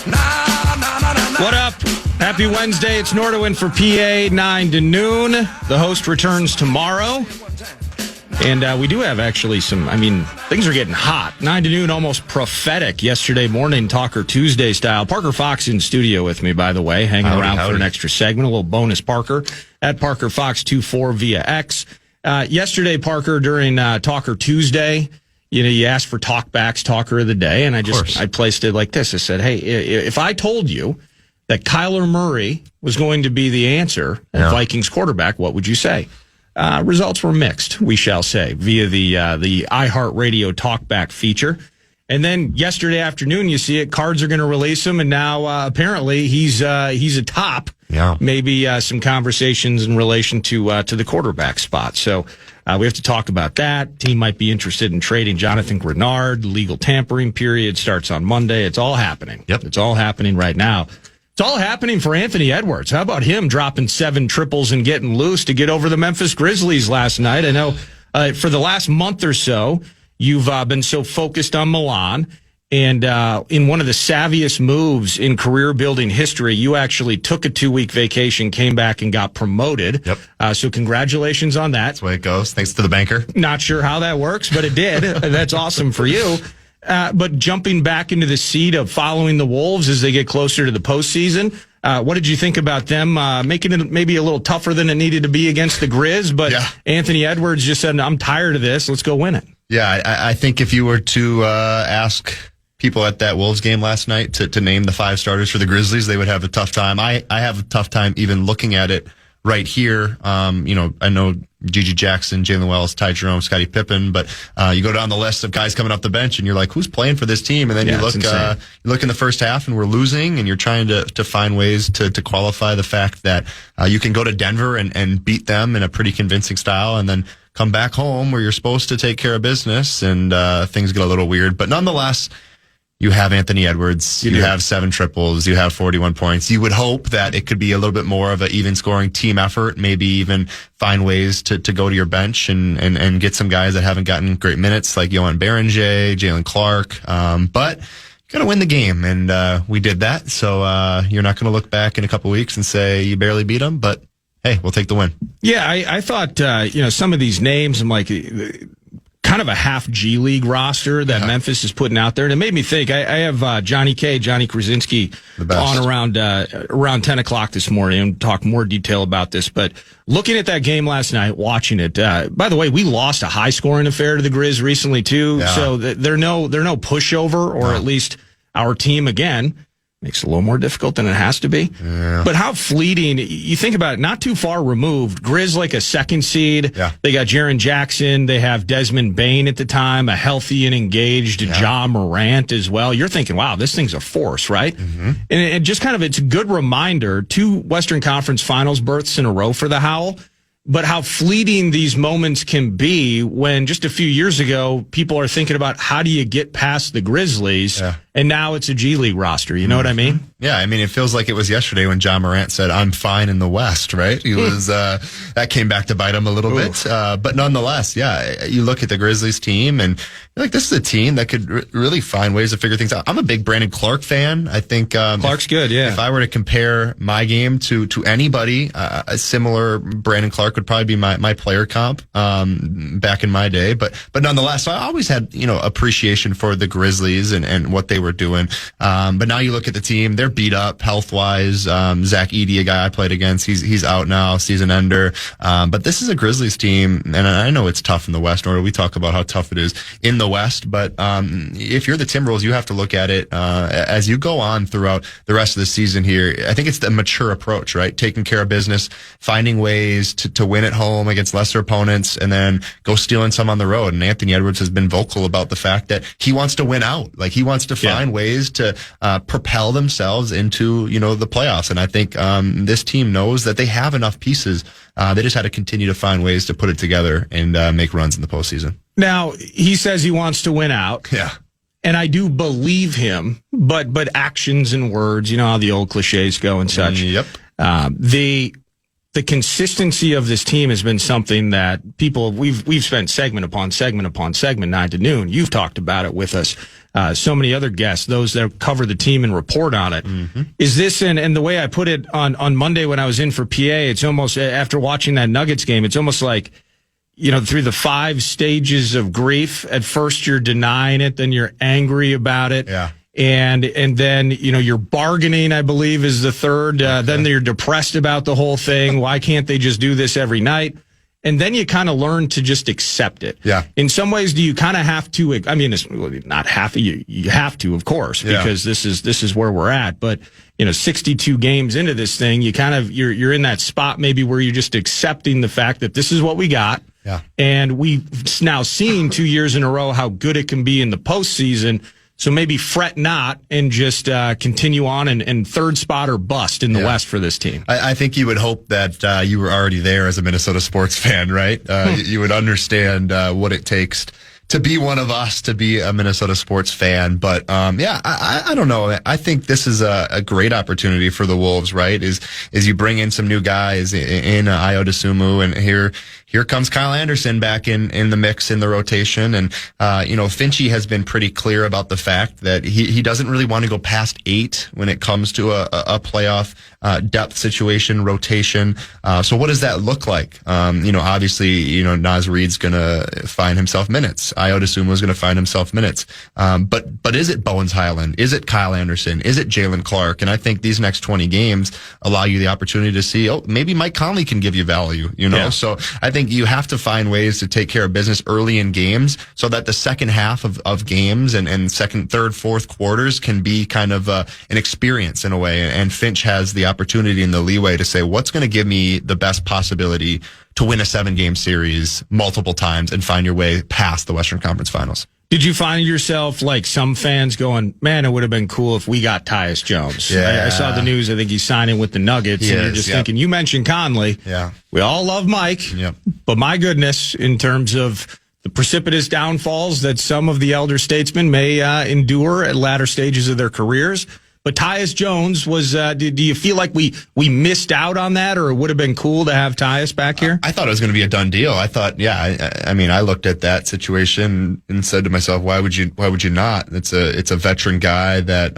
What up? Happy Wednesday. It's Nordo in for PA, 9 to noon. The host returns tomorrow. And we do have actually things are getting hot. 9 to noon, almost prophetic yesterday morning, Talker Tuesday style. Parker Fox in studio with me, by the way, hanging around for an extra segment, a little bonus Parker, at Parker Fox 24 via X. Yesterday, Parker, during Talker Tuesday, you asked for talkbacks, Talker of the Day, and I placed it like this. I said, hey, if I told you that Kyler Murray was going to be the answer at Vikings quarterback, what would you say? Results were mixed, we shall say, via the iHeartRadio talkback feature. And then yesterday afternoon, you see it, Cards are going to release him, and now apparently he's a top. Yeah. Maybe some conversations in relation to the quarterback spot. So we have to talk about that. Team might be interested in trading Jonathan Grenard. Legal tampering period starts on Monday. It's all happening. Yep. It's all happening right now. It's all happening for Anthony Edwards. How about him dropping 7 triples and getting loose to get over the Memphis Grizzlies last night? I know for the last month or so, you've been so focused on Milan. And in one of the savviest moves in career-building history, you actually took a 2-week vacation, came back, and got promoted. Yep. So congratulations on that. That's the way it goes. Thanks to the banker. Not sure how that works, but it did. That's awesome for you. But jumping back into the seat of following the Wolves as they get closer to the postseason, what did you think about them making it maybe a little tougher than it needed to be against the Grizz? But Anthony Edwards just said, I'm tired of this. Let's go win it. Yeah, I think if you were to ask people at that Wolves game last night to name the 5 starters for the Grizzlies, they would have a tough time. I have a tough time even looking at it right here. I know Gigi Jackson, Jalen Wells, Ty Jerome, Scottie Pippen, but you go down the list of guys coming off the bench and you're like, who's playing for this team? And then you look in the first half and we're losing, and you're trying to find ways to qualify the fact that you can go to Denver and beat them in a pretty convincing style, and then come back home where you're supposed to take care of business, and things get a little weird. But nonetheless, you have Anthony Edwards, you have 7 triples, you have 41 points. You would hope that it could be a little bit more of an even scoring team effort, maybe even find ways to go to your bench and get some guys that haven't gotten great minutes, like Yohan Berenger, Jalen Clark. But you got to win the game, and we did that. So you're not going to look back in a couple weeks and say you barely beat them, but hey, we'll take the win. Yeah, I thought, some of these names, I'm like, kind of a half G League roster that Memphis is putting out there. And it made me think, I have Johnny Krasinski on around 10 o'clock this morning, and talk more detail about this. But looking at that game last night, watching it, by the way, we lost a high scoring affair to the Grizz recently too. Yeah. So they're no pushover, or at least our team again. Makes it a little more difficult than it has to be. Yeah. But how fleeting, you think about it, not too far removed. Grizz like a 2nd seed. Yeah. They got Jaren Jackson. They have Desmond Bane at the time, a healthy and engaged Ja Morant as well. You're thinking, wow, this thing's a force, right? Mm-hmm. And it just kind of, it's a good reminder, 2 Western Conference Finals berths in a row for the Howl. But how fleeting these moments can be when just a few years ago, people are thinking about how do you get past the Grizzlies, and now it's a G League roster. You know what I mean? Yeah, I mean, it feels like it was yesterday when Ja Morant said, I'm fine in the West, right? He was, that came back to bite him a little bit. But nonetheless, you look at the Grizzlies team and you're like, this is a team that could really find ways to figure things out. I'm a big Brandon Clark fan. I think, Clark's good, yeah. If I were to compare my game to anybody, a similar Brandon Clark would probably be my player comp, back in my day. But nonetheless, I always had, appreciation for the Grizzlies and what they were doing. But now you look at the team, they're beat up health-wise. Zach Edey, a guy I played against, he's out now, season ender. But this is a Grizzlies team, and I know it's tough in the West, or we talk about how tough it is in the West, but if you're the Timberwolves, you have to look at it as you go on throughout the rest of the season here. I think it's the mature approach, right? Taking care of business, finding ways to win at home against lesser opponents, and then go stealing some on the road. And Anthony Edwards has been vocal about the fact that he wants to win out. Like, he wants to find ways to propel themselves into, the playoffs. And I think this team knows that they have enough pieces. They just had to continue to find ways to put it together and make runs in the postseason. Now, he says he wants to win out. Yeah. And I do believe him, but actions and words, how the old cliches go and such. Yep. The consistency of this team has been something that we've spent segment upon segment upon segment, 9 to noon. You've talked about it with us so many other guests, those that cover the team and report on it. Mm-hmm. Is this, and the way I put it on Monday when I was in for PA, it's almost, after watching that Nuggets game, it's almost like, through the 5 stages of grief. At first you're denying it, then you're angry about it. Yeah. And then, you're bargaining, I believe, is the third. Then you're depressed about the whole thing. Why can't they just do this every night? And then you kind of learn to just accept it. Yeah. In some ways, do you kind of have to, it's not half, you have to, of course, because this is where we're at. But, 62 games into this thing, you're in that spot maybe where you're just accepting the fact that this is what we got. Yeah. And we've now seen 2 years in a row how good it can be in the postseason. So maybe fret not and just continue on and third spot or bust in the West for this team. I think you would hope that you were already there as a Minnesota sports fan, right? You would understand what it takes to be one of us, to be a Minnesota sports fan. But I don't know. I think this is a great opportunity for the Wolves, right? Is you bring in some new guys in Ayo Dosunmu, and here comes Kyle Anderson back in the mix, in the rotation. And, Finchie has been pretty clear about the fact that he doesn't really want to go past 8 when it comes to a playoff depth situation, rotation. So what does that look like? Obviously, Naz Reid's going to find himself minutes. Ayo Dosunmu is going to find himself minutes. But is it Bowens Highland? Is it Kyle Anderson? Is it Jalen Clark? And I think these next 20 games allow you the opportunity to see, maybe Mike Conley can give you value, Yeah. So I think you have to find ways to take care of business early in games so that the second half of games and second, third, fourth quarters can be kind of an experience in a way. And Finch has the opportunity and the leeway to say, what's going to give me the best possibility to win a 7-game series multiple times and find your way past the Western Conference Finals. Did you find yourself like some fans going, man, it would have been cool if we got Tyus Jones? Yeah. I saw the news. I think he's signing with the Nuggets. And you're just thinking, you mentioned Conley. Yeah. We all love Mike. Yep. But my goodness, in terms of the precipitous downfalls that some of the elder statesmen may endure at latter stages of their careers. But Tyus Jones was, do you feel like we missed out on that, or it would have been cool to have Tyus back here? I thought it was going to be a done deal. I thought, I looked at that situation and said to myself, why would you not? It's a veteran guy that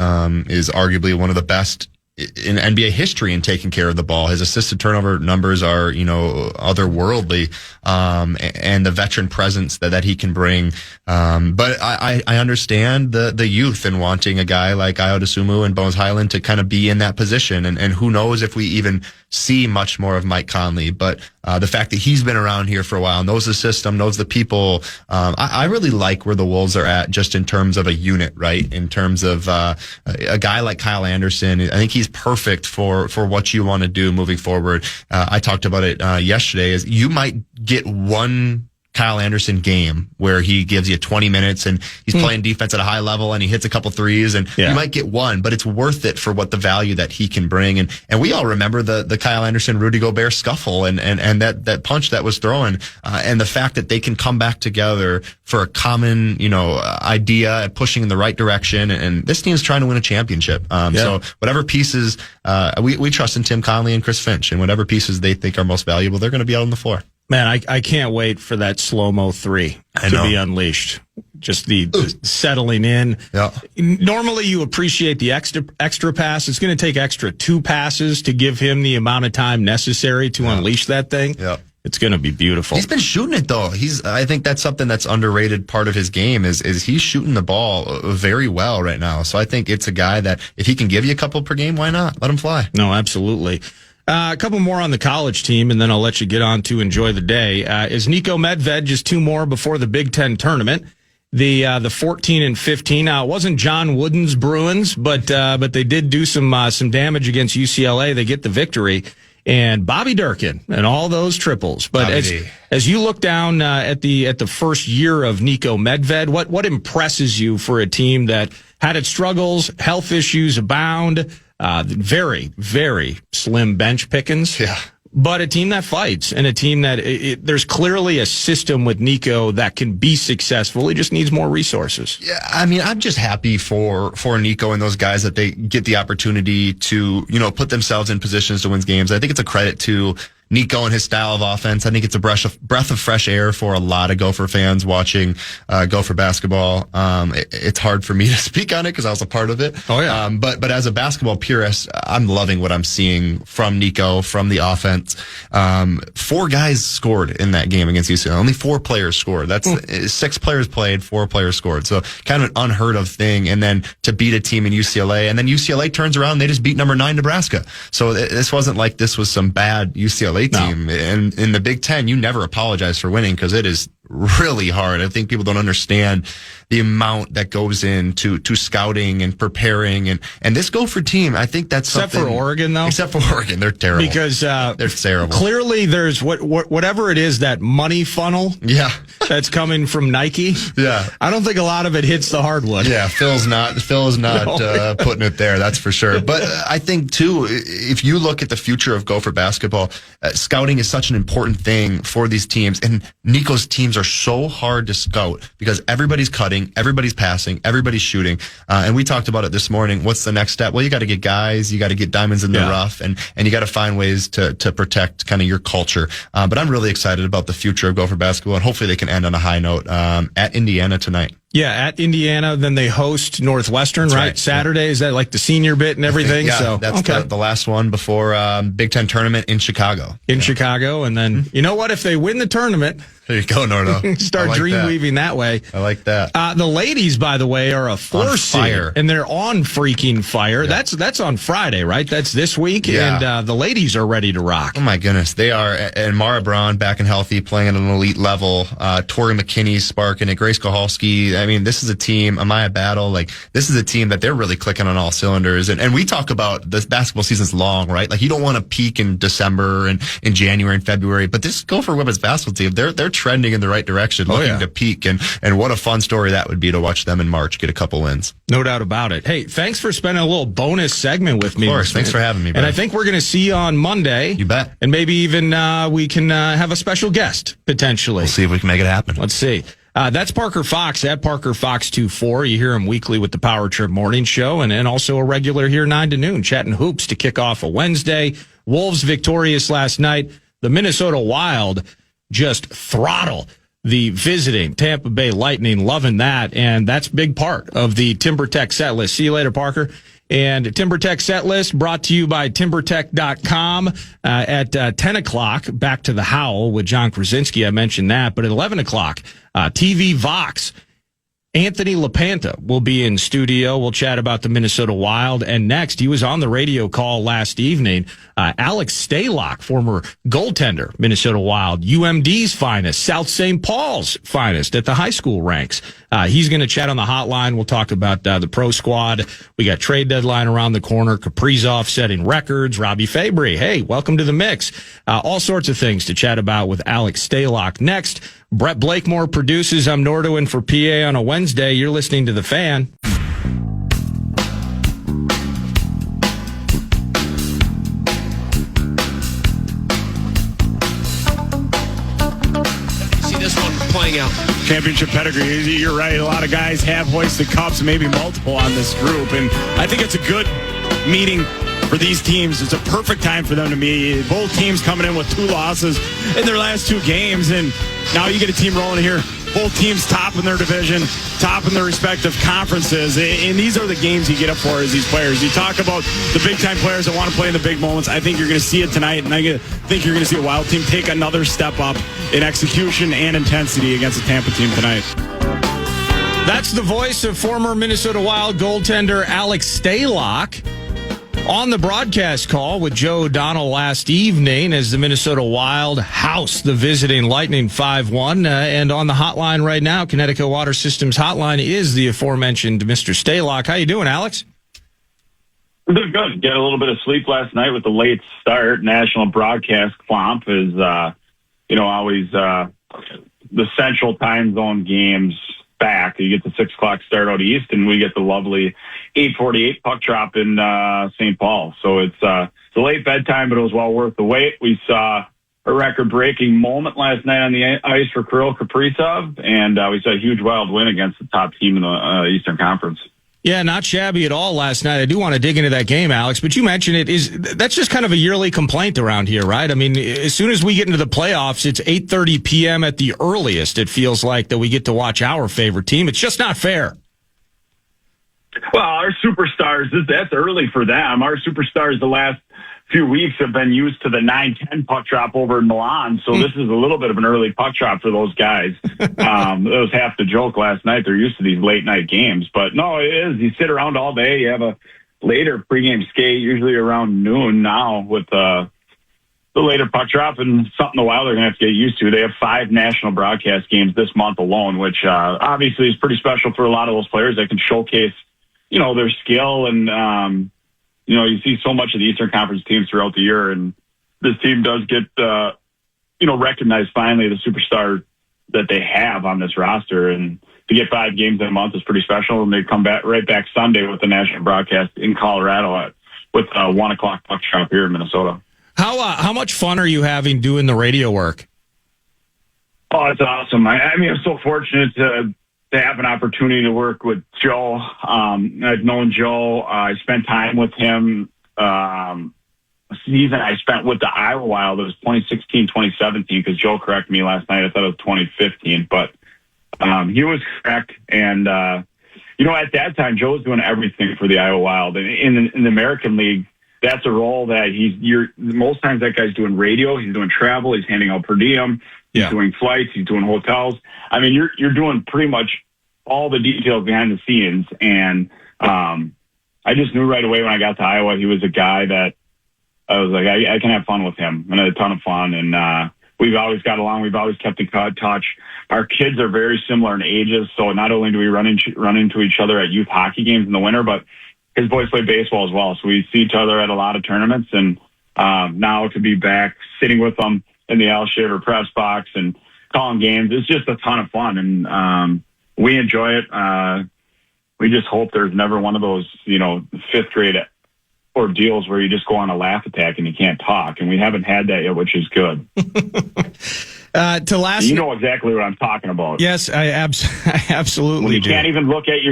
is arguably one of the best in NBA history in taking care of the ball. His assisted turnover numbers are, otherworldly, and the veteran presence that he can bring. But I understand the youth and wanting a guy like Ayo Dosunmu and Bones Highland to kind of be in that position. And who knows if we even see much more of Mike Conley. But the fact that he's been around here for a while, knows the system, knows the people, I really like where the Wolves are at just in terms of a unit, right? In terms of a guy like Kyle Anderson. I think he's perfect for what you want to do moving forward. I talked about it yesterday. Is you might get one Kyle Anderson game where he gives you 20 minutes and he's playing defense at a high level and he hits a couple threes, and you might get one, but it's worth it for what the value that he can bring. And we all remember the Kyle Anderson, Rudy Gobert scuffle and that punch that was thrown, and the fact that they can come back together for a common, idea and pushing in the right direction. And this team's trying to win a championship. So whatever pieces, we trust in Tim Conley and Chris Finch, and whatever pieces they think are most valuable, they're going to be out on the floor. Man, I can't wait for that slow-mo 3 to be unleashed. Just the settling in. Yeah. Normally you appreciate the extra pass. It's going to take extra 2 passes to give him the amount of time necessary to unleash that thing. Yeah. It's going to be beautiful. He's been shooting it though. I think that's something that's underrated part of his game is he's shooting the ball very well right now. So I think it's a guy that if he can give you a couple per game, why not? Let him fly. No, absolutely. A couple more on the college team, and then I'll let you get on to enjoy the day. Is Nico Medved just 2 more before the Big Ten tournament? The 14 and 15. Now, it wasn't John Wooden's Bruins, but they did do some damage against UCLA. They get the victory. And Bobby Durkin and all those triples. But as you look down at the first year of Nico Medved, what impresses you for a team that had its struggles, health issues abound? Very, very slim bench pickings. Yeah. But a team that fights, and a team that there's clearly a system with Nico that can be successful. He just needs more resources. Yeah, I'm just happy for Nico and those guys that they get the opportunity to, put themselves in positions to win games. I think it's a credit to Nico and his style of offense. I think it's a breath of fresh air for a lot of Gopher fans watching Gopher basketball. It's hard for me to speak on it because I was a part of it. Oh, yeah. But as a basketball purist, I'm loving what I'm seeing from Nico, from the offense. 4 guys scored in that game against UCLA. Only 4 players scored. That's 6 players played, 4 players scored. So kind of an unheard of thing. And then to beat a team in UCLA, and then UCLA turns around, they just beat number 9 Nebraska. So this wasn't like this was some bad UCLA team. No. And in the Big Ten, you never apologize for winning because it is really hard. I think people don't understand the amount that goes into scouting and preparing and this Gopher team. I think that's except for Oregon, though. Except for Oregon, they're terrible because they're terrible. Clearly, there's whatever it is, that money funnel. Yeah, that's coming from Nike. Yeah, I don't think a lot of it hits the hardwood. Yeah, Phil's not putting it there. That's for sure. But I think too, if you look at the future of Gopher basketball, scouting is such an important thing for these teams, and Nico's teams are so hard to scout because everybody's cutting, everybody's passing, everybody's shooting. And we talked about it this morning. What's the next step? Well, you got to get guys, you got to get diamonds in the rough, and you got to find ways to protect kind of your culture. But I'm really excited about the future of Gopher basketball, and hopefully they can end on a high note at Indiana tonight. Yeah, at Indiana, then they host Northwestern, right? Saturday, yeah. Is that like the senior bit and everything? Yeah, that's the last one before Big Ten tournament in Chicago. Chicago, and then, you know what? If they win the tournament... There you go, Nordo. Start dream weaving that way. I like that. The ladies, by the way, are a 4 seed, and they're on freaking fire. Yeah. That's on Friday, right? That's this week, and the ladies are ready to rock. Oh my goodness, they are. And Mara Braun back and healthy, playing at an elite level. Tori McKinney's sparking it. Grace Kohalski. I mean, this is a team. Amaya Battle, this is a team that they're really clicking on all cylinders. And we talk about this basketball season's long, right? Like you don't want to peak in December and in January and February, but this Gopher women's basketball team, they're trending in the right direction, looking to peak, and what a fun story that would be to watch them in March get a couple wins. No doubt about it. Hey, thanks for spending a little bonus segment with me. Of course, thanks for having me, bro. And I think we're going to see you on Monday. You bet. And maybe even we can have a special guest, potentially. We'll see if we can make it happen. Let's see. That's Parker Fox at Parker Fox 24. You hear him weekly with the Power Trip Morning Show, and also a regular here 9 to noon, chatting hoops to kick off a Wednesday. Wolves victorious last night. The Minnesota Wild just throttle the visiting Tampa Bay Lightning, loving that, and that's big part of the TimberTech set list. See you later, Parker. And TimberTech set list brought to you by TimberTech.com at 10 o'clock. Back to the Howl with John Krasinski. I mentioned that. But at 11 o'clock, TV Vox. Anthony LaPanta will be in studio. We'll chat about the Minnesota Wild. And next, he was on the radio call last evening. Alex Stalock, former goaltender, Minnesota Wild, UMD's finest, South St. Paul's finest at the high school ranks. He's going to chat on the hotline. We'll talk about the pro squad. We got trade deadline around the corner. Kaprizov setting records. Robbie Fabry, hey, welcome to the mix. All sorts of things to chat about with Alex Stalock next. Brett Blakemore produces. I'm Nordo in for PA on a Wednesday. You're listening to The Fan. See this one playing out. Championship pedigree. You're right. A lot of guys have hoisted cups, maybe multiple on this group. And I think it's a good meeting for these teams. It's a perfect time for them to meet. Both teams coming in with 2 losses in their last 2 games. And now you get a team rolling here. Both teams top in their division, top in their respective conferences. And these are the games you get up for as these players. You talk about the big-time players that want to play in the big moments. I think you're going to see it tonight, and I think you're going to see a Wild team take another step up in execution and intensity against the Tampa team tonight. That's the voice of former Minnesota Wild goaltender Alex Stalock on the broadcast call with Joe O'Donnell last evening as the Minnesota Wild house the visiting Lightning 5-1. And on the hotline right now, Connecticut Water Systems hotline, is the aforementioned Mr. Stalock. How you doing, Alex? I'm doing good. Get a little bit of sleep last night with the late start. National broadcast clomp is, always the central time zone games back. You get the 6 o'clock start out east, and we get the lovely 8:48 puck drop in St. Paul. So it's a late bedtime, but it was well worth the wait. We saw a record-breaking moment last night on the ice for Kirill Kaprizov, and we saw a huge Wild win against the top team in the Eastern Conference. Yeah, not shabby at all last night. I do want to dig into that game, Alex, but you mentioned that's just kind of a yearly complaint around here, right? I mean, as soon as we get into the playoffs, it's 8:30 p.m. at the earliest. It feels like that we get to watch our favorite team. It's just not fair. Well, our superstars, that's early for them. Our superstars the last few weeks have been used to the 9-10 puck drop over in Milan, so this is a little bit of an early puck drop for those guys. That was half the joke last night. They're used to these late-night games. But, no, it is. You sit around all day. You have a later pregame skate, usually around noon now with the later puck drop, and something a while they're going to have to get used to. They have 5 national broadcast games this month alone, which obviously is pretty special for a lot of those players that can showcase, their skill and you see so much of the Eastern Conference teams throughout the year, and this team does get, recognized finally, the superstar that they have on this roster. And to get 5 games in a month is pretty special. And they come back right back Sunday with the national broadcast in Colorado with 1 o'clock puck drop here in Minnesota. How much fun are you having doing the radio work? Oh, it's awesome. I mean, I'm so fortunate to have an opportunity to work with Joe. I've known Joe. I spent time with him. Season I spent with the Iowa Wild. It was 2016, 2017, because Joe corrected me last night. I thought it was 2015, but he was correct. And, at that time, Joe was doing everything for the Iowa Wild. And in the American League, that's a role that most times that guy's doing radio. He's doing travel. He's handing out per diem. He's doing flights. He's doing hotels. I mean, you're doing pretty much all the details behind the scenes. And I just knew right away when I got to Iowa, he was a guy that I was like, I can have fun with him. And I had a ton of fun. And we've always got along. We've always kept in touch. Our kids are very similar in ages. So not only do we run into each other at youth hockey games in the winter, but his boys play baseball as well. So we see each other at a lot of tournaments. And now to be back sitting with them in the Al Shaver press box and calling games, it's just a ton of fun. And we enjoy it. We just hope there's never one of those, 5th grade ordeals where you just go on a laugh attack and you can't talk. And we haven't had that yet, which is good. You know exactly what I'm talking about. Yes, I absolutely when you do. Can't even look at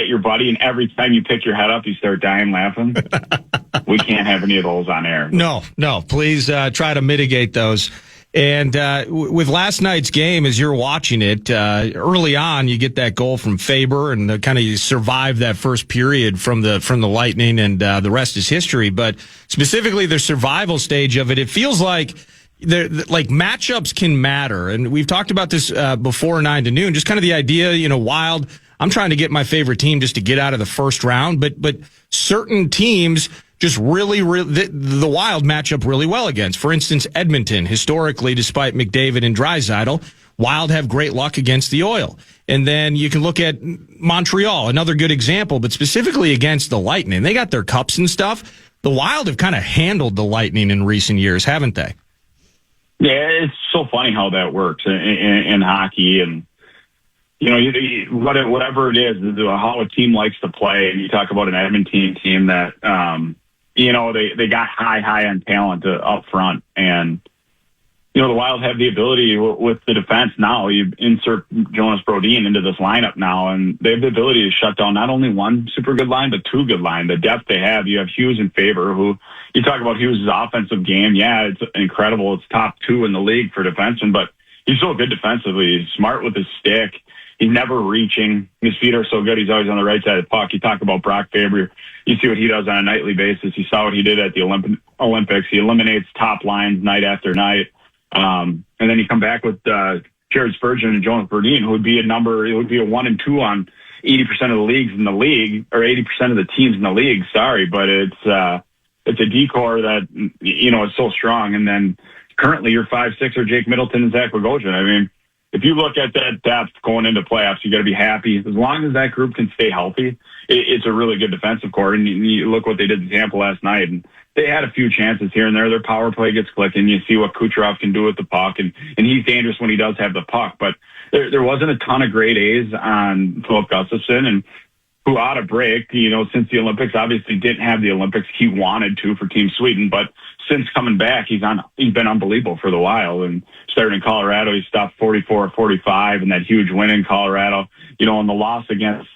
your buddy, and every time you pick your head up, you start dying laughing. We can't have any of those on air. No. Please try to mitigate those. And with last night's game, as you're watching it, early on, you get that goal from Faber, and kind of you survive that first period from the Lightning, and the rest is history. But specifically, the survival stage of it, it feels like matchups can matter. And we've talked about this before 9 to noon. Just kind of the idea, Wild. I'm trying to get my favorite team just to get out of the first round, but certain teams just really the Wild match up really well against. For instance, Edmonton, historically, despite McDavid and Draisaitl, Wild have great luck against the Oil. And then you can look at Montreal, another good example, but specifically against the Lightning. They got their cups and stuff. The Wild have kind of handled the Lightning in recent years, haven't they? Yeah, it's so funny how that works in hockey. And, whatever it is, how a team likes to play. And you talk about an Edmonton team that, they got high on talent up front. And, the Wild have the ability with the defense now. You insert Jonas Brodin into this lineup now, and they have the ability to shut down not only one super good line, but 2 good line. The depth they have, you have Hughes and Faber, who you talk about Hughes' offensive game. Yeah, it's incredible. It's top 2 in the league for defensemen, but he's so good defensively. He's smart with his stick. He's never reaching. His feet are so good. He's always on the right side of the puck. You talk about Brock Faber. You see what he does on a nightly basis. You saw what he did at the Olympics. He eliminates top lines night after night. And then you come back with Jared Spurgeon and Jonas Brodin, who would be it would be a 1 and 2 on 80% of the leagues in the league, or 80% of the teams in the league. Sorry, but it's a decor that is so strong. And then currently your 5-6 are Jake Middleton and Zach Bogosian. I mean, if you look at that depth going into playoffs, you got to be happy. As long as that group can stay healthy, it's a really good defensive core. And you look what they did to Tampa last night, and they had a few chances here and there. Their power play gets clicking. You see what Kucherov can do with the puck, and he's dangerous when he does have the puck. But there wasn't a ton of grade A's on Philip Gustafsson, and who ought to break, since the Olympics. Obviously didn't have the Olympics he wanted to for Team Sweden, but since coming back, he's been unbelievable for the Wild. And starting in Colorado, he stopped 44-45 and that huge win in Colorado, and the loss against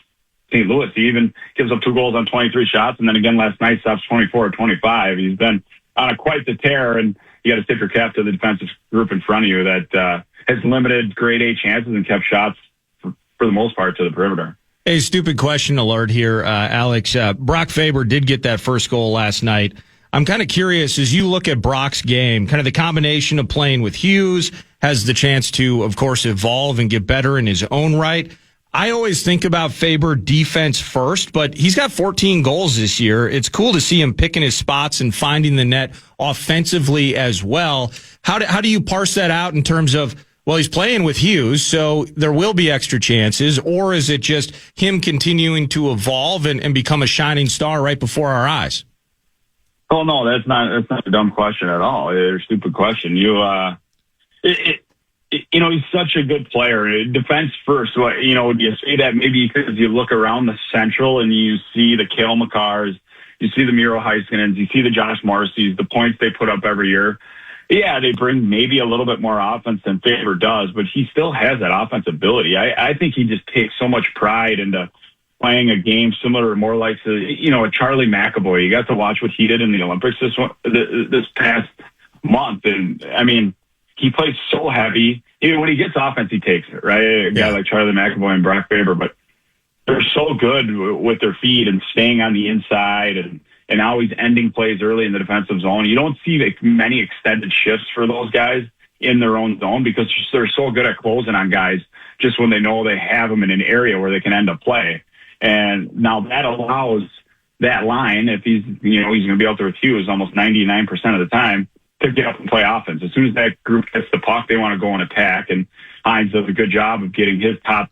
St. Louis. He even gives up 2 goals on 23 shots, and then again last night stops 24 or 25. He's been on quite the tear, and you got to tip your cap to the defensive group in front of you that has limited grade A chances and kept shots for the most part to the perimeter. Hey, stupid question alert here, Alex. Brock Faber did get that first goal last night. I'm kind of curious, as you look at Brock's game, kind of the combination of playing with Hughes, has the chance to, of course, evolve and get better in his own right. I always think about Faber defense first, but he's got 14 goals this year. It's cool to see him picking his spots and finding the net offensively as well. How do you parse that out in terms of, well, he's playing with Hughes, so there will be extra chances, or is it just him continuing to evolve and become a shining star right before our eyes? Oh, no, that's not a dumb question at all. It's a stupid question. He's such a good player. Defense first. You say that maybe because you look around the Central and you see the Cale Makars, you see the Miro Heiskanens, you see the Josh Morrisseys, the points they put up every year. Yeah, they bring maybe a little bit more offense than Faber does, but he still has that offensive ability. I think he just takes so much pride into playing a game similar or more like a Charlie McAvoy. You got to watch what he did in the Olympics this past month, and I mean, he plays so heavy. Even when he gets offense, he takes it, right? A guy like Charlie McAvoy and Brock Faber, but they're so good with their feet and staying on the inside and always ending plays early in the defensive zone. You don't see many extended shifts for those guys in their own zone because they're so good at closing on guys just when they know they have them in an area where they can end up play. And now that allows that line, if he's going to be out there with Hughes almost 99% of the time, to get up and play offense. As soon as that group gets the puck, they want to go and attack. And Hines does a good job of getting his top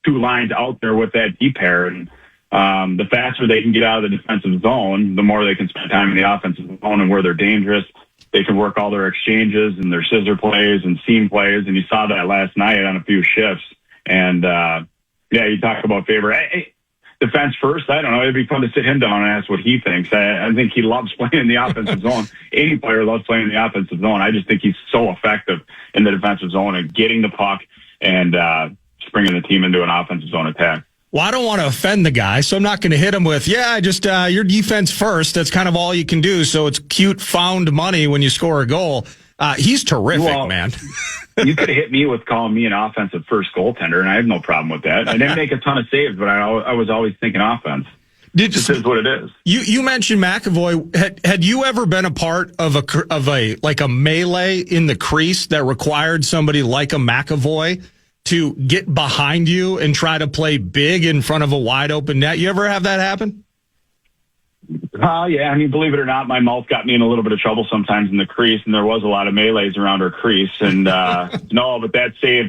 2 lines out there with that deep pair. And the faster they can get out of the defensive zone, the more they can spend time in the offensive zone and where they're dangerous. They can work all their exchanges and their scissor plays and seam plays. And you saw that last night on a few shifts. And, you talk about Faber. Defense first, I don't know. It'd be fun to sit him down and ask what he thinks. I think he loves playing in the offensive zone. Any player loves playing in the offensive zone. I just think he's so effective in the defensive zone and getting the puck and bringing the team into an offensive zone attack. Well, I don't want to offend the guy, so I'm not going to hit him with, your defense first. That's kind of all you can do. So it's cute found money when you score a goal. He's terrific, man. You could have hit me with calling me an offensive first goaltender, and I have no problem with that. I didn't make a ton of saves, but I was always thinking offense. This is what it is. You mentioned McAvoy. Had you ever been a part of a melee in the crease that required somebody like a McAvoy to get behind you and try to play big in front of a wide open net? You ever have that happen? Yeah. I mean, believe it or not, my mouth got me in a little bit of trouble sometimes in the crease, and there was a lot of melees around our crease. And no, but that save,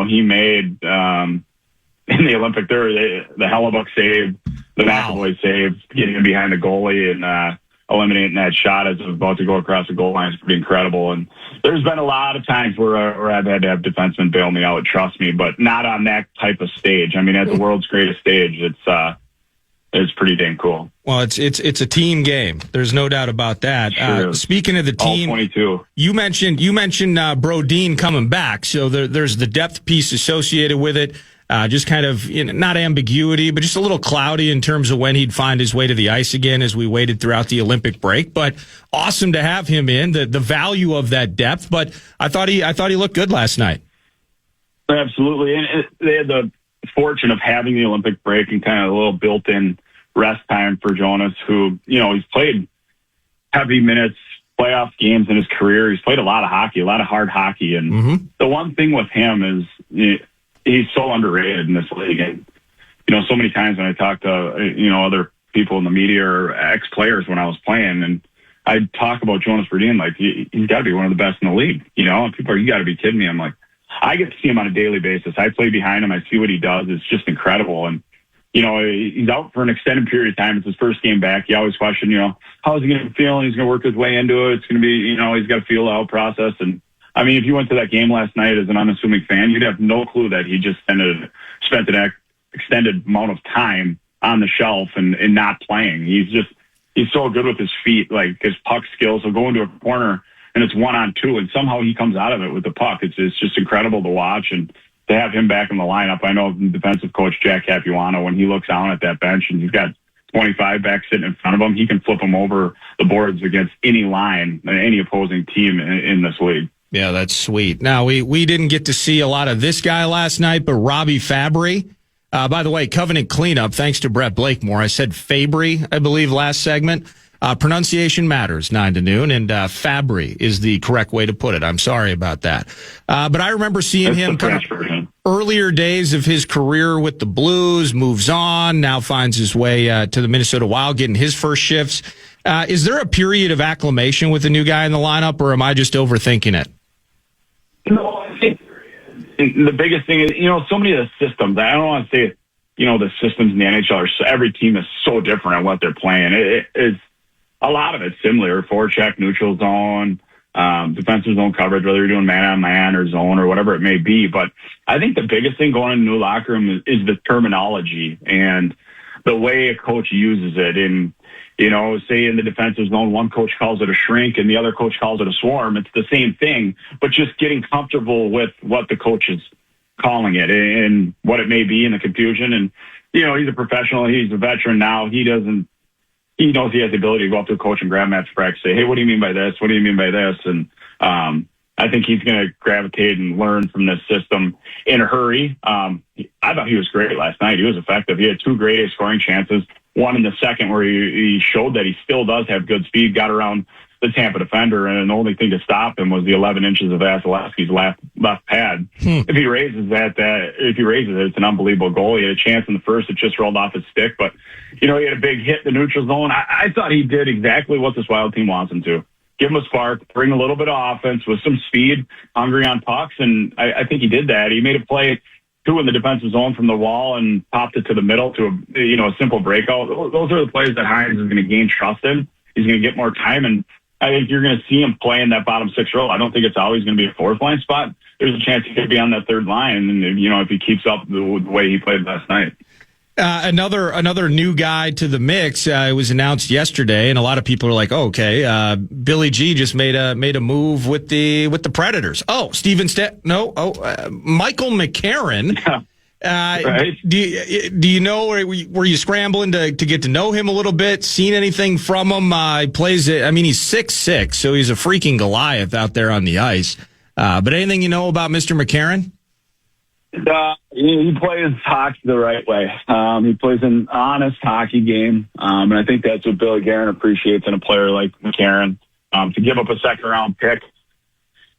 he made in the Olympic there, the Hellebuck save, the McAvoy save, getting him behind the goalie and eliminating that shot as it was about to go across the goal line is pretty incredible. And there's been a lot of times where I've had to have defensemen bail me out, trust me, but not on that type of stage. I mean, at the world's greatest stage, it's pretty dang cool. Well, it's a team game. There's no doubt about that. Sure. Speaking of the team, all 22. You mentioned Brodin coming back, so there's the depth piece associated with it. Just kind of not ambiguity, but just a little cloudy in terms of when he'd find his way to the ice again as we waited throughout the Olympic break. But awesome to have him in. The value of that depth. But I thought he looked good last night. Absolutely, and they had the fortune of having the Olympic break and kind of a little built-in rest time for Jonas, who, he's played heavy minutes, playoff games in his career. He's played a lot of hockey, a lot of hard hockey. And the one thing with him is he's so underrated in this league. And, so many times when I talk to, other people in the media or ex-players when I was playing, and I'd talk about Jonas Brodin, like, he's got to be one of the best in the league. And people are, you got to be kidding me. I'm like, I get to see him on a daily basis. I play behind him. I see what he does. It's just incredible. And, he's out for an extended period of time. It's his first game back. You always question, how is he going to feel? And he's going to work his way into it. It's going to be, he's got to feel the out process. And I mean, if you went to that game last night as an unassuming fan, you'd have no clue that he just spent an extended amount of time on the shelf and not playing. He's so good with his feet, like his puck skills. He'll go into a corner and it's 1-on-2, and somehow he comes out of it with the puck. It's just incredible to watch. And to have him back in the lineup. I know defensive coach Jack Capuano, when he looks down at that bench and he's got 25 back sitting in front of him, he can flip them over the boards against any line, any opposing team in this league. Yeah, that's sweet. Now, we didn't get to see a lot of this guy last night, but Robbie Fabry. By the way, Covenant cleanup, thanks to Brett Blakemore. I said Fabry, I believe, last segment. Pronunciation matters, 9 to noon, and Fabry is the correct way to put it. I'm sorry about that. But I remember seeing him kind of earlier days of his career with the Blues, moves on, now finds his way to the Minnesota Wild, getting his first shifts. Is there a period of acclimation with the new guy in the lineup, or am I just overthinking it? No, I think the biggest thing is, so many of the systems, I don't want to say, the systems in the NHL, every team is so different at what they're playing. It is a lot of it's similar: forecheck, neutral zone, defensive zone coverage, whether you're doing man-on-man or zone or whatever it may be. But I think the biggest thing going in the new locker room is the terminology and the way a coach uses it. And, say in the defensive zone, one coach calls it a shrink and the other coach calls it a swarm. It's the same thing, but just getting comfortable with what the coach is calling it and what it may be in the confusion. And, he's a professional. He's a veteran now. He knows he has the ability to go up to a coach and grab him after practice, say, hey, what do you mean by this? What do you mean by this? And I think he's going to gravitate and learn from this system in a hurry. I thought he was great last night. He was effective. He had 2 great scoring chances, one in the second where he showed that he still does have good speed, got around the Tampa defender, and the only thing to stop him was the 11 inches of Vasilevsky's left pad. If he raises it, it's an unbelievable goal. He had a chance in the first. It just rolled off his stick, but, he had a big hit in the neutral zone. I thought he did exactly what this Wild team wants him to. Give him a spark, bring a little bit of offense with some speed, hungry on pucks, and I think he did that. He made a play, 2 in the defensive zone from the wall and popped it to the middle to a simple breakout. Those are the plays that Hines is going to gain trust in. He's going to get more time, and I think you're going to see him play in that bottom 6 role. I don't think it's always going to be a 4th line spot. There's a chance he could be on that 3rd line, and if he keeps up the way he played last night. Another new guy to the mix. It was announced yesterday, and a lot of people are like, "Oh, okay, Billy G just made a move with the Predators." Oh, Michael McCarron. Right. Do you know, were you scrambling to get to know him a little bit? Seen anything from him? He plays it. I mean, he's 6'6", so he's a freaking Goliath out there on the ice. But anything you know about Mr. McCarron? He plays hockey the right way. He plays an honest hockey game, and I think that's what Billy Guerin appreciates in a player like McCarron. To give up a 2nd-round pick,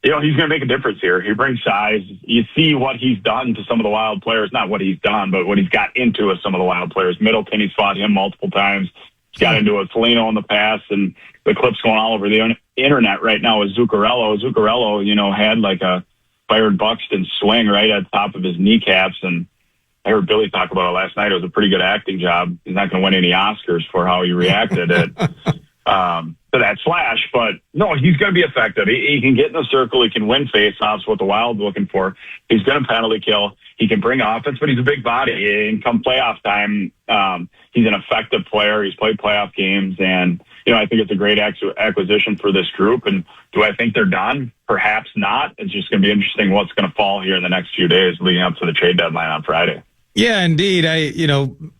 he's going to make a difference here. He brings size. You see what he's done to some of the Wild players. Not what he's done, but what he's got into with some of the Wild players. Middleton, he's fought him multiple times. He's got into it. Foligno in the past, and the clip's going all over the internet right now with Zuccarello. Zuccarello, had like a Byron Buxton swing right at the top of his kneecaps, and I heard Billy talk about it last night. It was a pretty good acting job. He's not going to win any Oscars for how he reacted to that slash, but no, he's going to be effective. He can get in the circle. He can win faceoffs, what the Wild looking for. He's going to penalty kill. He can bring offense, but he's a big body. And come playoff time, he's an effective player. He's played playoff games, and I think it's a great acquisition for this group. And do I think they're done? Perhaps not. It's just going to be interesting what's going to fall here in the next few days leading up to the trade deadline on Friday. Yeah, indeed.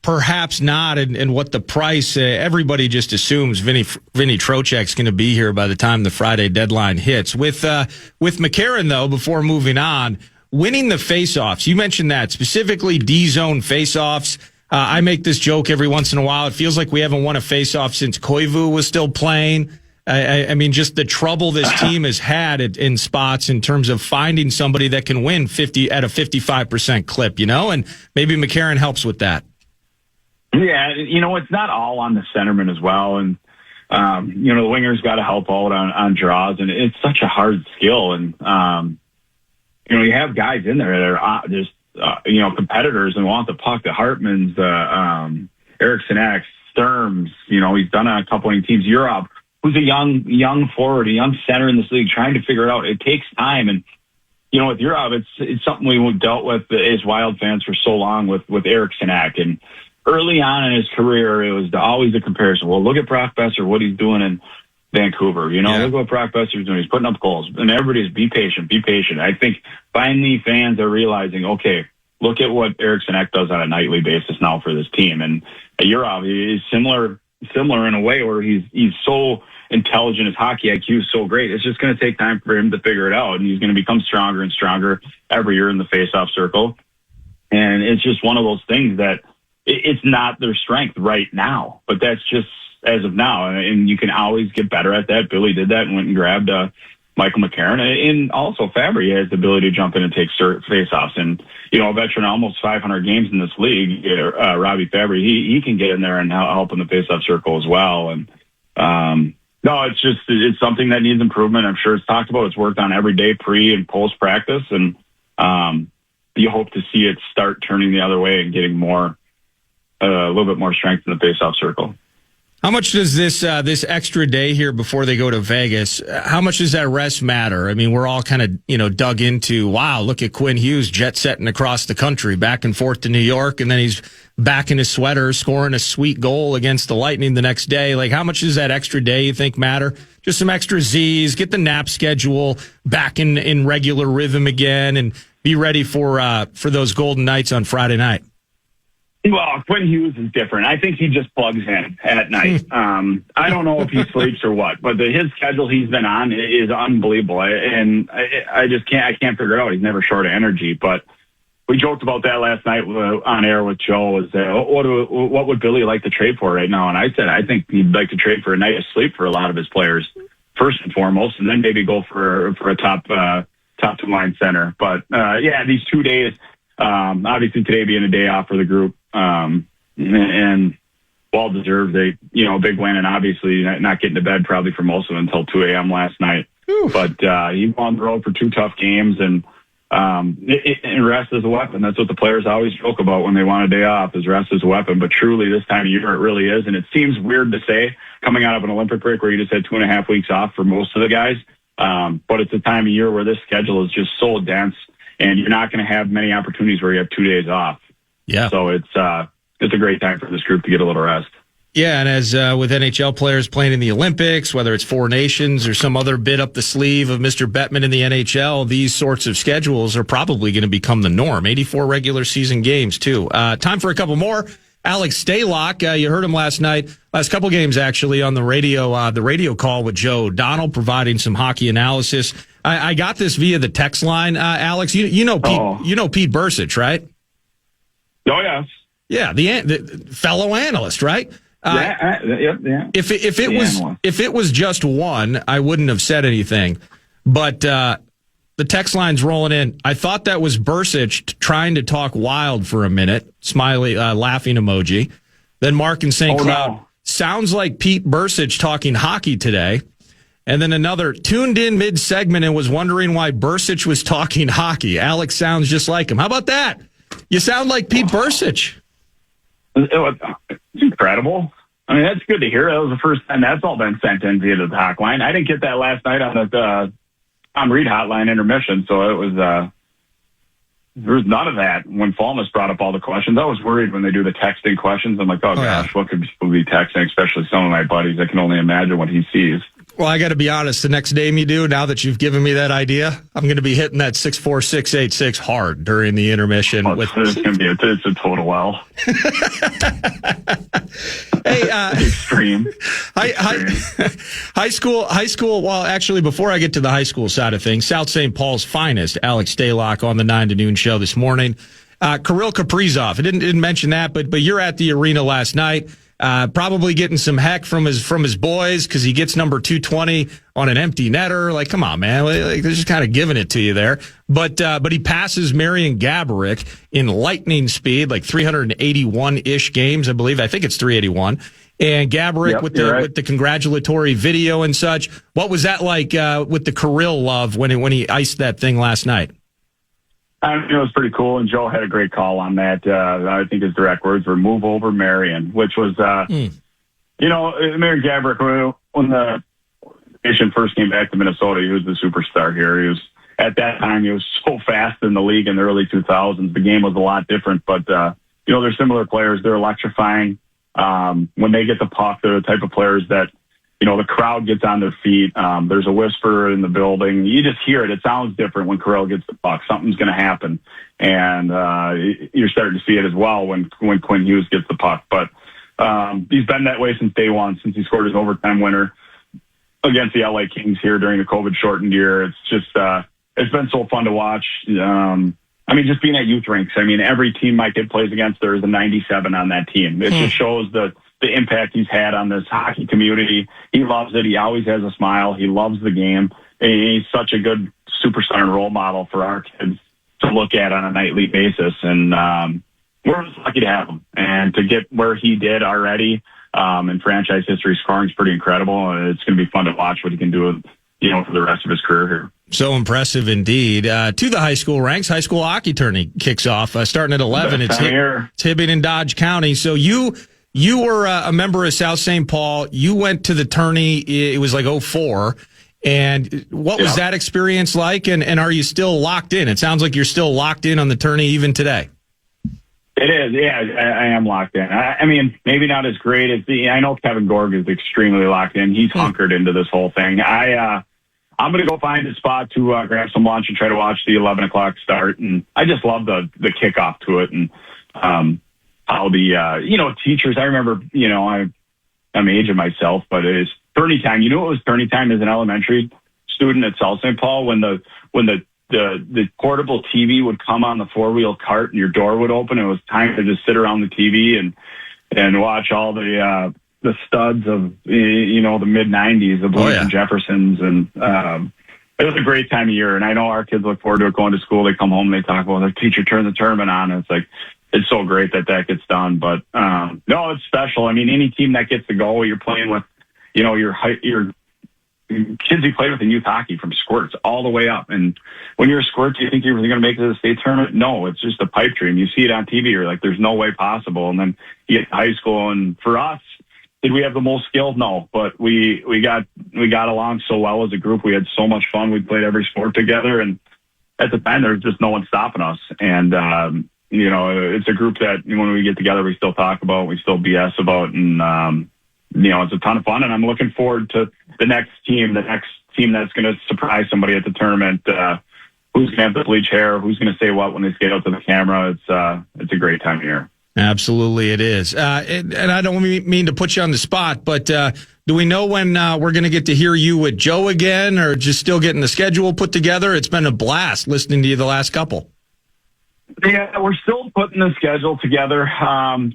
Perhaps not. And what the price, everybody just assumes Vinny Trocheck's going to be here by the time the Friday deadline hits. With McCarron, though, before moving on, winning the faceoffs, you mentioned that, specifically D-zone faceoffs. I make this joke every once in a while. It feels like we haven't won a faceoff since Koivu was still playing. I mean, just the trouble this team has had in spots in terms of finding somebody that can win 50 at a 55% clip, and maybe McCarron helps with that. Yeah, it's not all on the centerman as well. And, the winger's got to help out on draws, and it's such a hard skill. And, you have guys in there that are just, competitors and want the puck, the Hartmans, Eriksson Ek, Sturms, he's done on a couple of teams. Europe, who's a young forward, a young center in this league, trying to figure it out. It takes time. And, with Europe, it's something we dealt with as Wild fans for so long with Eriksson Ek. And early on in his career, it was always a comparison. Well, look at Brock Besser, what he's doing. And Vancouver. Look what Brock Besser's doing. He's putting up goals. And everybody's be patient, be patient. I think finally fans are realizing, okay, look at what Eriksson Ek does on a nightly basis now for this team. And Yurov is similar in a way where he's so intelligent. His hockey IQ is so great. It's just going to take time for him to figure it out. And he's going to become stronger and stronger every year in the faceoff circle. And it's just one of those things that it's not their strength right now, but that's just as of now. And you can always get better at that. Billy did that and went and grabbed Michael McCarron. And also Fabry has the ability to jump in and take faceoffs. And, a veteran almost 500 games in this league, Robbie Fabry, he can get in there and help in the faceoff circle as well. And, no, it's something that needs improvement. I'm sure it's talked about. It's worked on every day, pre and post practice. And, you hope to see it start turning the other way and getting a little bit more strength in the faceoff circle. How much does this extra day here before they go to Vegas, how much does that rest matter? I mean, we're all kind of, dug into, wow, look at Quinn Hughes jet setting across the country, back and forth to New York, and then he's back in his sweater scoring a sweet goal against the Lightning the next day. Like, how much does that extra day, you think, matter? Just some extra Z's, get the nap schedule back in regular rhythm again, and be ready for those Golden Knights on Friday night. Well, Quinn Hughes is different. I think he just plugs in at night. I don't know if he sleeps or what, but his schedule he's been on is unbelievable. I can't figure it out. He's never short of energy. But we joked about that last night on air with Joe. What would Billy like to trade for right now? And I said I think he'd like to trade for a night of sleep for a lot of his players, first and foremost, and then maybe go for a top two line center. But these 2 days. Obviously today being a day off for the group, and well deserved. A big win, and obviously not getting to bed probably for most of them until 2 a.m. last night. Oof. But he went on the road for 2 tough games, and rest is a weapon. That's what the players always joke about when they want a day off, is rest is a weapon. But truly, this time of year it really is, and it seems weird to say coming out of an Olympic break where you just had 2.5 weeks off for most of the guys. But it's a time of year where this schedule is just so dense. And you're not going to have many opportunities where you have 2 days off. Yeah. So it's a great time for this group to get a little rest. Yeah, and as with NHL players playing in the Olympics, whether it's Four Nations or some other bit up the sleeve of Mr. Bettman in the NHL, these sorts of schedules are probably going to become the norm. 84 regular season games, too. Time for a couple more. Alex Stalock, you heard him last couple games actually on the radio call with Joe O'Donnell, providing some hockey analysis. I got this via the text line, Alex. You know Pete Bursich, right? Oh yes. Yeah, the fellow analyst, right? Yeah. If it was just one, I wouldn't have said anything. But the text line's rolling in. I thought that was Bursich trying to talk wild for a minute. Smiley, laughing emoji. Then Mark in St. Cloud. No. Sounds like Pete Bursich talking hockey today. And then another tuned in mid-segment and was wondering why Bursich was talking hockey. Alex sounds just like him. How about that? You sound like Pete Bursich. It's incredible. I mean, that's good to hear. That was the first time that's all been sent in via the talk line. I didn't get that last night on the Tom Reed hotline intermission, so it was there was none of that when Falmus brought up all the questions. I was worried when they do the texting questions. I'm like, oh gosh, what could people be texting, especially some of my buddies? I can only imagine what he sees. Well, I got to be honest, the next name you do, now that you've given me that idea, I'm going to be hitting that 64686 hard during the intermission. It's a total L. Hey, extreme. High school. Well, actually, before I get to the high school side of things, South St. Paul's finest, Alex Stalock on the 9 to noon show this morning. Kirill Kaprizov. I didn't mention that, but you're at the arena last night. Probably getting some heck from his boys because he gets number 220 on an empty netter. Like, come on, man. Like, they're just kind of giving it to you there. But he passes Marian Gaborik in lightning speed, like 381-ish games, I believe. I think it's 381. And Gaborik with the congratulatory video and such. What was that like with the Kirill love when he iced that thing last night? It was pretty cool, and Joe had a great call on that. I think his direct words were "move over, Marion," which was, Marian Gaborik, when the nation first came back to Minnesota, he was the superstar here. At that time, he was so fast in the league in the early 2000s. The game was a lot different, but, they're similar players. They're electrifying. When they get the puck, they're the type of players that, the crowd gets on their feet. There's a whisper in the building. You just hear it. It sounds different when Corell gets the puck. Something's going to happen. And you're starting to see it as well when Quinn Hughes gets the puck. But he's been that way since day one, since he scored his overtime winner against the LA Kings here during the COVID-shortened year. It's just it's been so fun to watch. Just being at youth rinks. Every team my kid plays against, there is a 97 on that team. It just shows the impact he's had on this hockey community. He loves it. He always has a smile. He loves the game. And he's such a good superstar and role model for our kids to look at on a nightly basis. And we're just lucky to have him. And to get where he did already in franchise history, scoring is pretty incredible. And it's going to be fun to watch what he can do, for the rest of his career here. So impressive indeed. To the high school ranks, high school hockey tourney kicks off starting at 11. It's Hibbing in Dodge County. So you were a member of South St. Paul. You went to the tourney. It was like 2004. And what was that experience like? And are you still locked in? It sounds like you're still locked in on the tourney even today. It is. Yeah, I am locked in. Maybe not as great as I know Kevin Gorg is extremely locked in. He's hunkered into this whole thing. I'm going to go find a spot to grab some lunch and try to watch the 11 o'clock start. And I just love the kickoff to it. And how the, teachers, I remember, I'm aging myself, but it's tourney time. It was tourney time as an elementary student at South St. Paul when the portable TV would come on the 4-wheel cart and your door would open. It was time to just sit around the TV and watch all the studs of, the mid-90s, the Blues and Jeffersons. And it was a great time of year. And I know our kids look forward to it going to school. They come home and they talk about the teacher turned the tournament on. And it's like, it's so great that gets done. But no, it's special. Any team that gets to go, you're playing with, your kids you play with in youth hockey from squirts all the way up. And when you're a squirt, do you think you're really going to make it to the state tournament? No, it's just a pipe dream. You see it on TV. You're like, there's no way possible. And then you get to high school. And for us, did we have the most skill? No, but we got along so well as a group. We had so much fun. We played every sport together. And at the time, there was just no one stopping us. And, it's a group that when we get together, we still talk about, we still BS about. And, it's a ton of fun. And I'm looking forward to the next team that's going to surprise somebody at the tournament. Who's going to have the bleach hair? Who's going to say what when they skate out to the camera? It's a great time of year. Absolutely, it is. And I don't mean to put you on the spot, but do we know when we're going to get to hear you with Joe again, or just still getting the schedule put together? It's been a blast listening to you the last couple. Yeah, we're still putting the schedule together.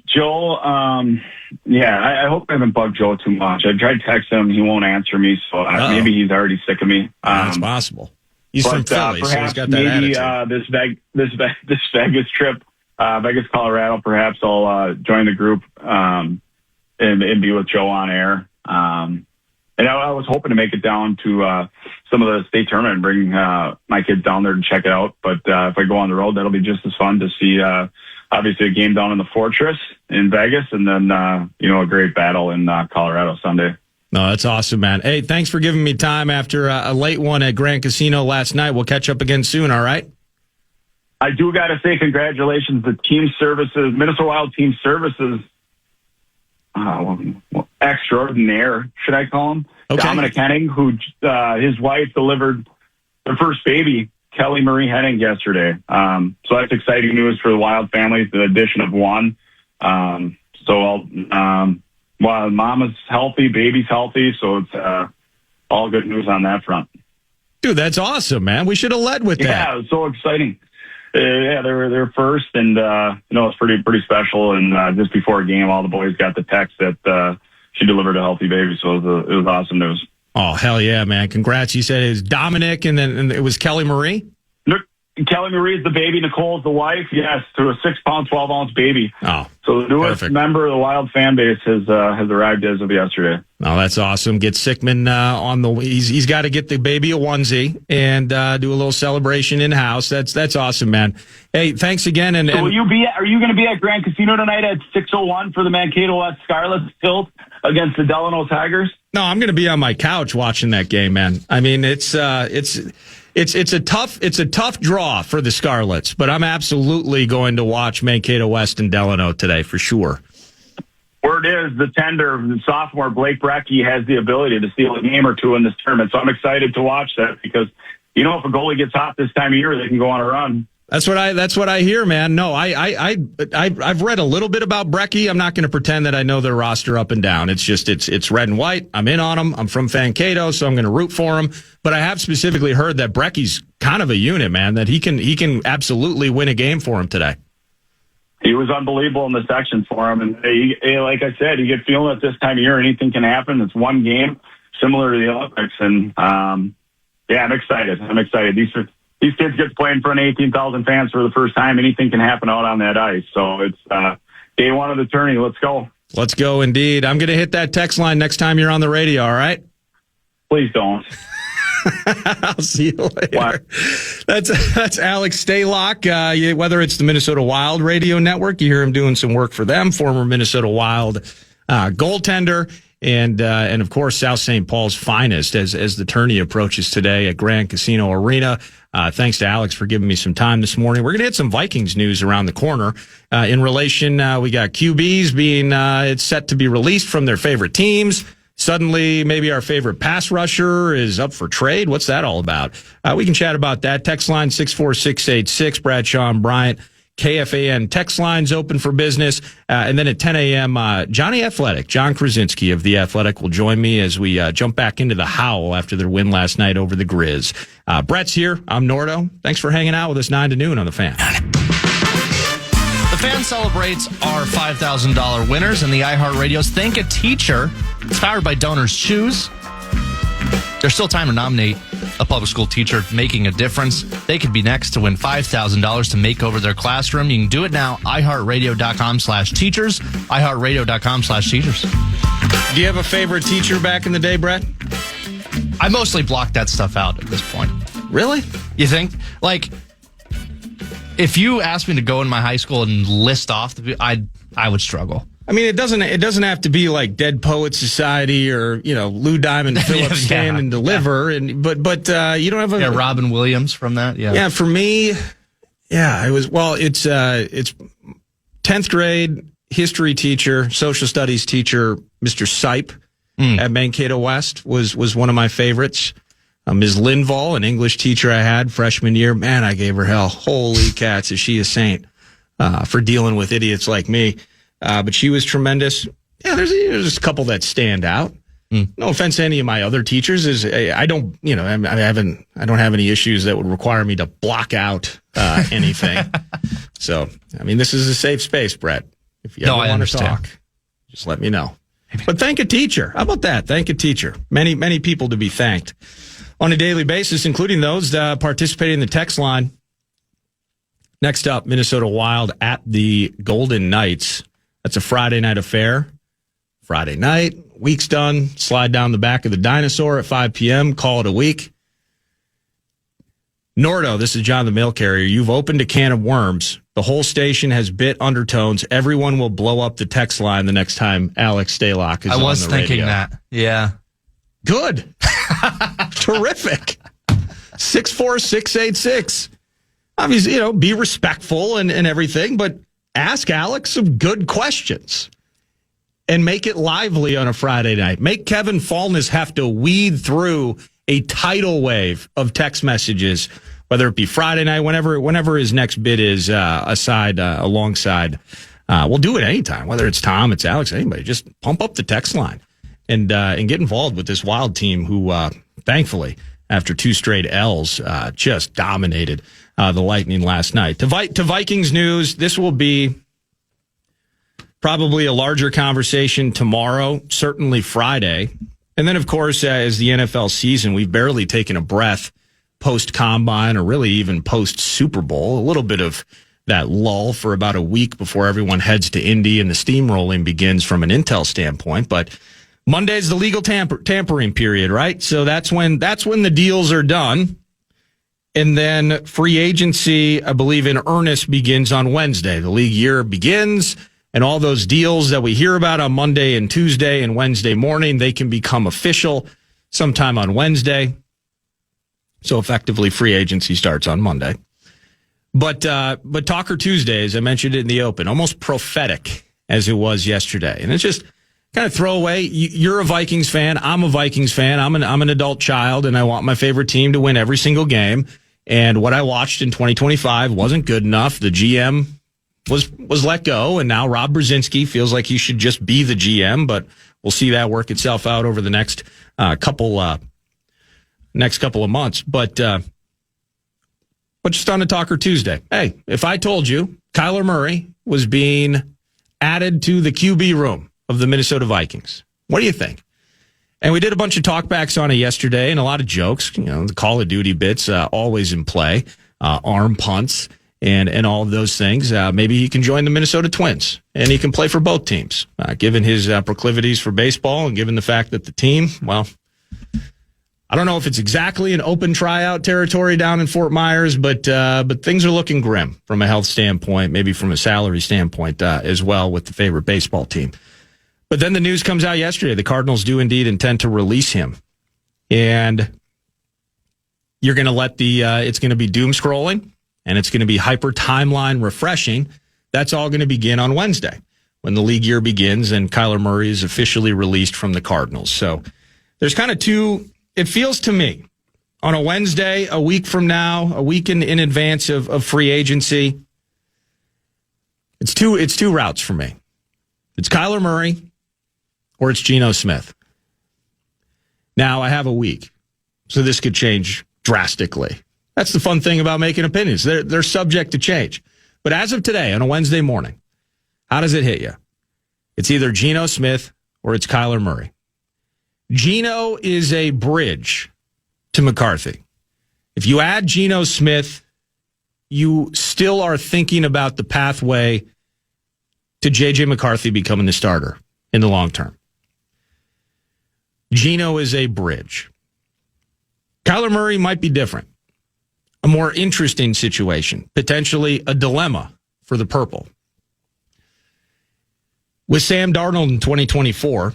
Joe, I hope I haven't bugged Joe too much. I tried to text him. He won't answer me, so maybe he's already sick of me. That's possible. He's from Philly, so he's got that attitude. This Vegas trip, Vegas, Colorado, perhaps I'll join the group and be with Joe on air. And I was hoping to make it down to some of the state tournament and bring my kids down there to check it out. But if I go on the road, that'll be just as fun to see, obviously, a game down in the Fortress in Vegas and then, a great battle in Colorado Sunday. No, that's awesome, man. Hey, thanks for giving me time after a late one at Grand Casino last night. We'll catch up again soon, all right? I do got to say congratulations to Team Services, Minnesota Wild Team Services. Extraordinaire, should I call him? Okay. Dominic Henning, who his wife delivered their first baby, Kelly Marie Henning, yesterday. So that's exciting news for the Wild family, the addition of one. While mama's healthy, baby's healthy, so it's all good news on that front. Dude, that's awesome, man. We should have led with that. Yeah, it was so exciting. They're first, and it's pretty special. And just before a game, all the boys got the text that she delivered a healthy baby, so it was awesome news. Oh, hell yeah, man! Congrats. You said it was Dominic, and then it was Kelly Marie. Kelly Marie is the baby. Nicole is the wife. Yes, to a 6-pound, 12-ounce baby. Oh, so the newest member of the Wild fan base has arrived as of yesterday. Oh, that's awesome. Get Sickman on the. He's got to get the baby a onesie and do a little celebration in house. That's awesome, man. Hey, thanks again. And are you going to be at Grand Casino tonight at 6:01 for the Mankato West Scarlets tilt against the Delano Tigers? No, I'm going to be on my couch watching that game, man. I mean, it's a tough draw for the Scarlets, but I'm absolutely going to watch Mankato West and Delano today for sure. word is the tender, the sophomore Blake Brecky, has the ability to steal a game or two in this tournament. So I'm excited to watch that because, if a goalie gets hot this time of year, they can go on a run. That's what I hear, man. No, I've read a little bit about Brecky. I'm not going to pretend that I know their roster up and down. It's just it's red and white. I'm in on them. I'm from Fancato, so I'm going to root for him. But I have specifically heard that Brecky's kind of a unit, man. That he can absolutely win a game for him today. He was unbelievable in the section for him, and like I said, you get feeling at this time of year anything can happen. It's one game, similar to the Olympics, and yeah, I'm excited. These kids get playing in front of 18,000 fans for the first time. Anything can happen out on that ice. So it's day one of the tourney. Let's go. Let's go, indeed. I'm going to hit that text line next time you're on the radio, all right? Please don't. I'll see you later. What? That's Alex Stalock. Whether it's the Minnesota Wild radio network, you hear him doing some work for them, former Minnesota Wild goaltender. And of course, South St. Paul's finest as the tourney approaches today at Grand Casino Arena. Thanks to Alex for giving me some time this morning. We're going to hit some Vikings news around the corner. In relation, we got QBs being it's set to be released from their favorite teams. Suddenly, maybe our favorite pass rusher is up for trade. What's that all about? We can chat about that. Text line 64686, Bradshaw and Bryant. KFAN text lines open for business. And then at 10 a.m., Johnny Athletic, John Krasinski of The Athletic will join me as we jump back into the howl after their win last night over the Grizz. Brett's here. I'm Nordo. Thanks for hanging out with us 9 to noon on The Fan. The Fan celebrates our $5,000 winners and the iHeartRadio's Thank a Teacher. It's powered by Donors Choose. There's still time to nominate a public school teacher making a difference. They could be next to win $5,000 to make over their classroom. You can do it now. iHeartRadio.com/teachers. iHeartRadio.com/teachers. Do you have a favorite teacher back in the day, Brett? I mostly blocked that stuff out at this point. Really? You think? Like, if you asked me to go in my high school and list off, I would struggle. I mean, it doesn't have to be like Dead Poets Society or Lou Diamond Phillips Stand and Deliver, but you don't have a Robin Williams from that. Yeah, for me, it was it's 10th grade history teacher, social studies teacher, Mr. Sipe at Mankato West was one of my favorites. Ms. Linval, an English teacher I had freshman year, man, I gave her hell. Holy cats, is she a saint for dealing with idiots like me. But she was tremendous. Yeah, there's a couple that stand out. No offense to any of my other teachers. I don't have any issues that would require me to block out anything. So, I mean, this is a safe space, Brett. If you ever want to talk, just let me know. But thank a teacher. How about that? Thank a teacher. Many people to be thanked on a daily basis, including those participating in the text line. Next up, Minnesota Wild at the Golden Knights. That's a Friday night affair. Friday night, week's done. Slide down the back of the dinosaur at 5 p.m. Call it a week. Nordo, this is John the mail carrier. You've opened a can of worms. The whole station has bit undertones. Everyone will blow up the text line the next time Alex Stalock is on the radio. I was thinking that. Yeah. Good. Terrific. 64686. Obviously, be respectful and everything, but ask Alex some good questions and make it lively on a Friday night. Make Kevin Fallness have to weed through a tidal wave of text messages, whether it be Friday night, whenever his next bid is alongside. We'll do it anytime, whether it's Tom, it's Alex, anybody. Just pump up the text line and get involved with this Wild team who, thankfully, after 2 straight L's, just dominated the Lightning last night. To Vikings news, this will be probably a larger conversation tomorrow, certainly Friday. And then, of course, as the NFL season, we've barely taken a breath post-Combine or really even post-Super Bowl. A little bit of that lull for about a week before everyone heads to Indy and the steamrolling begins from an Intel standpoint. But Monday's the legal tampering period, right? So that's when the deals are done. And then free agency, I believe, in earnest begins on Wednesday. The league year begins, and all those deals that we hear about on Monday and Tuesday and Wednesday morning, they can become official sometime on Wednesday. So effectively, free agency starts on Monday. But Talker Tuesday, as I mentioned it in the open, almost prophetic as it was yesterday. And it's just kind of throwaway. You're a Vikings fan. I'm a Vikings fan. I'm an adult child, and I want my favorite team to win every single game. And what I watched in 2025 wasn't good enough. The GM was let go, and now Rob Brzezinski feels like he should just be the GM, but we'll see that work itself out over the next couple of months. But just on a Talker Tuesday, hey, if I told you Kyler Murray was being added to the QB room of the Minnesota Vikings, what do you think? And we did a bunch of talkbacks on it yesterday and a lot of jokes, the Call of Duty bits always in play, arm punts and all of those things. Maybe he can join the Minnesota Twins and he can play for both teams, given his proclivities for baseball and given the fact that the team, well, I don't know if it's exactly an open tryout territory down in Fort Myers, but things are looking grim from a health standpoint, maybe from a salary standpoint as well with the favorite baseball team. But then the news comes out yesterday. The Cardinals do indeed intend to release him. And you're going to let it's going to be doom scrolling and it's going to be hyper timeline refreshing. That's all going to begin on Wednesday when the league year begins and Kyler Murray is officially released from the Cardinals. So there's kind of it feels to me on a Wednesday, a week from now, a week in advance of free agency, it's two routes for me. It's Kyler Murray or it's Geno Smith. Now, I have a week, so this could change drastically. That's the fun thing about making opinions. They're subject to change. But as of today, on a Wednesday morning, how does it hit you? It's either Geno Smith or it's Kyler Murray. Geno is a bridge to McCarthy. If you add Geno Smith, you still are thinking about the pathway to J.J. McCarthy becoming the starter in the long term. Geno is a bridge. Kyler Murray might be different. A more interesting situation, potentially a dilemma for the purple. With Sam Darnold in 2024,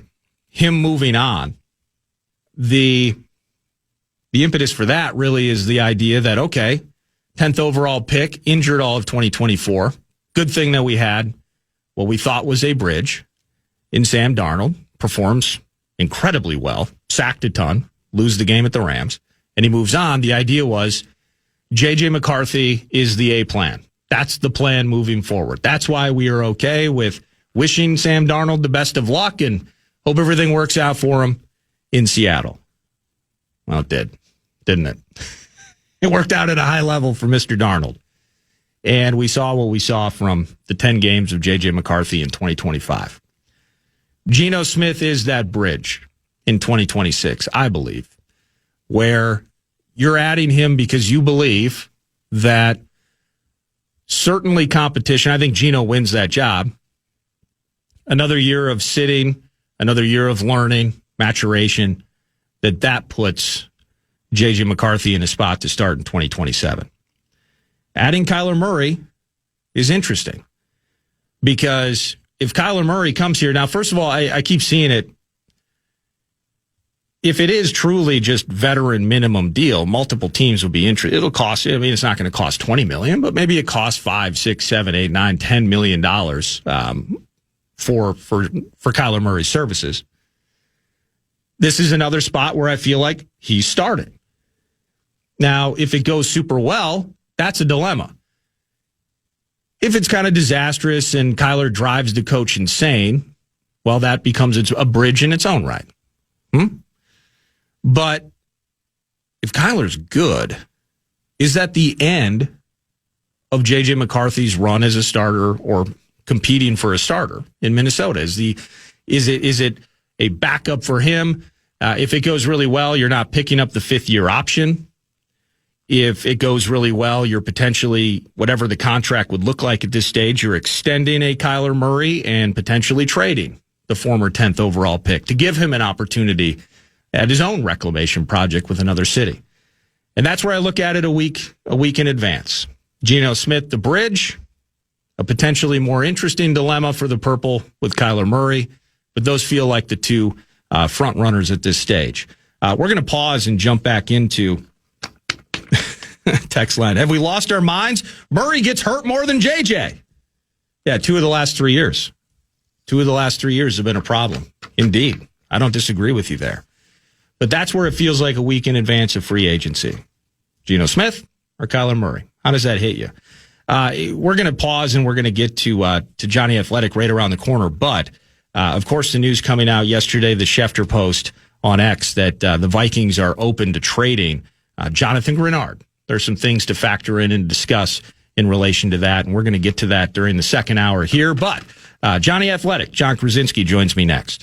him moving on, the impetus for that really is the idea that, okay, 10th overall pick, injured all of 2024. Good thing that we had what we thought was a bridge in Sam Darnold, performs incredibly well, sacked a ton, lose the game at the Rams, and he moves on. The idea was J.J. McCarthy is the A plan. That's the plan moving forward. That's why we are okay with wishing Sam Darnold the best of luck and hope everything works out for him in Seattle. Well, it did, didn't it? It worked out at a high level for Mr. Darnold. And we saw what we saw from the 10 games of J.J. McCarthy in 2025. Geno Smith is that bridge in 2026, I believe, where you're adding him because you believe that certainly competition, I think Geno wins that job. Another year of sitting, another year of learning, maturation, that puts J.J. McCarthy in a spot to start in 2027. Adding Kyler Murray is interesting because if Kyler Murray comes here, now, first of all, I keep seeing it. If it is truly just veteran minimum deal, multiple teams will be interested. It'll cost, it's not going to cost $20 million, but maybe it costs $5, $6, $7, $8, $9, $10 million for Kyler Murray's services. This is another spot where I feel like he's starting. Now, if it goes super well, that's a dilemma. If it's kind of disastrous and Kyler drives the coach insane, well, that becomes a bridge in its own right. But if Kyler's good, is that the end of J.J. McCarthy's run as a starter or competing for a starter in Minnesota? Is it a backup for him? If it goes really well, you're not picking up the fifth-year option. If it goes really well, you're potentially, whatever the contract would look like at this stage, you're extending a Kyler Murray and potentially trading the former 10th overall pick to give him an opportunity at his own reclamation project with another city. And that's where I look at it a week in advance. Geno Smith, the bridge, a potentially more interesting dilemma for the purple with Kyler Murray, but those feel like the two front runners at this stage. We're going to pause and jump back into text line. Have we lost our minds? Murray gets hurt more than JJ. Yeah, 2 of the last 3 years. 2 of the last 3 years have been a problem. Indeed. I don't disagree with you there. But that's where it feels like a week in advance of free agency. Geno Smith or Kyler Murray? How does that hit you? We're going to pause and we're going to get to Johnny Athletic right around the corner. But, of course, the news coming out yesterday, the Schefter post on X, that the Vikings are open to trading Jonathan Grenard. There's some things to factor in and discuss in relation to that, and we're going to get to that during the second hour here. But Johnny Athletic, John Krasinski, joins me next.